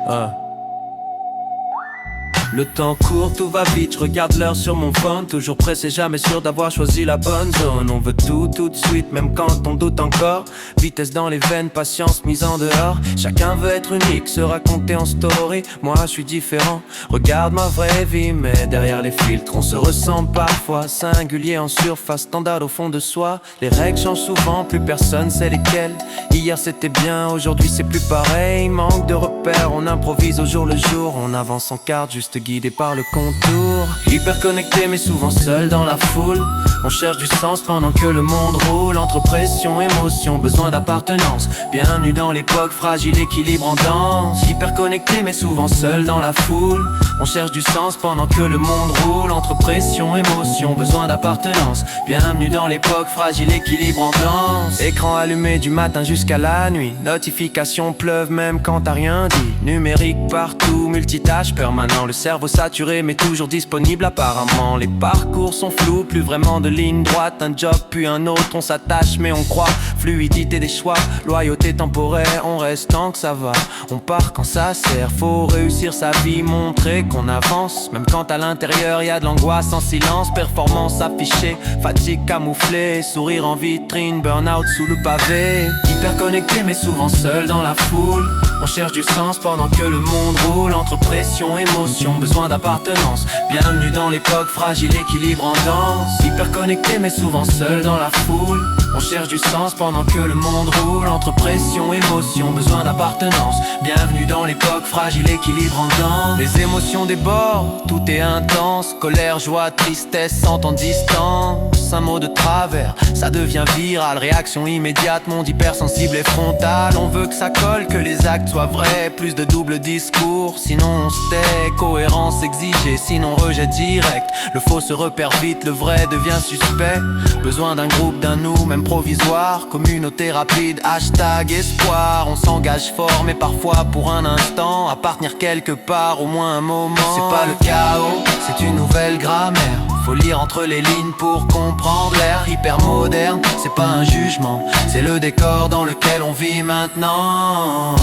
Ah. Le temps court, tout va vite, je regarde l'heure sur mon phone. Toujours pressé, jamais sûr d'avoir choisi la bonne zone. On veut tout de suite, même quand on doute encore. Vitesse dans les veines, patience mise en dehors. Chacun veut être unique, se raconter en story. Moi je suis différent, regarde ma vraie vie. Mais derrière les filtres, on se ressent parfois. Singulier en surface, standard au fond de soi. Les règles changent souvent, plus personne sait lesquelles. Hier c'était bien, aujourd'hui c'est plus pareil. Manque de repères, on improvise au jour le jour. On avance en carte, juste guidé par le contour. Hyper connecté mais souvent seul dans la foule. On cherche du sens pendant que le monde roule. Entre pression, émotion, besoin d'appartenance. Bienvenue dans l'époque fragile, équilibre en danse. Hyper connecté mais souvent seul dans la foule. On cherche du sens pendant que le monde roule. Entre pression, émotion, besoin d'appartenance. Bienvenue dans l'époque fragile, équilibre en danse. Écran allumé du matin jusqu'à la nuit. Notifications pleuvent même quand t'as rien dit. Numérique partout, multitâche permanent. Le cerveau saturé mais toujours disponible apparemment. Les parcours sont flous, plus vraiment de ligne droite. Un job puis un autre, on s'attache mais on croit. Fluidité des choix, loyauté temporaire. On reste tant que ça va, on part quand ça sert. Faut réussir sa vie, montrer qu'on avance. Même quand à l'intérieur y a de l'angoisse en silence. Performance affichée, fatigue camouflée. Sourire en vitrine, burn-out sous le pavé. Hyper connecté mais souvent seul dans la foule. On cherche du sens pendant que le monde roule. Entre pression, émotion, besoin d'appartenance. Bienvenue dans l'époque fragile, équilibre en danse. Hyper connecté mais souvent seul dans la foule. On cherche du sens pendant que le monde roule. Entre pression, émotion, besoin d'appartenance. Bienvenue dans l'époque fragile, équilibre en danse. Les émotions débordent, tout est intense. Colère, joie, tristesse, sentent en distance. Un mot de travers, ça devient viral. Réaction immédiate, monde hypersensible et frontal. On veut que ça colle, que les actes soient vrais. Plus de double discours, sinon on se tait. Cohérence exigée, sinon rejet direct. Le faux se repère vite, le vrai devient suspect. Besoin d'un groupe, d'un nous, même provisoire. Communauté rapide, hashtag espoir. On s'engage fort mais parfois pour un instant. Appartenir quelque part, au moins un moment. C'est pas le chaos, c'est une nouvelle grammaire. Faut lire entre les lignes pour comprendre l'air hyper moderne. C'est pas un jugement, c'est le décor dans lequel on vit maintenant.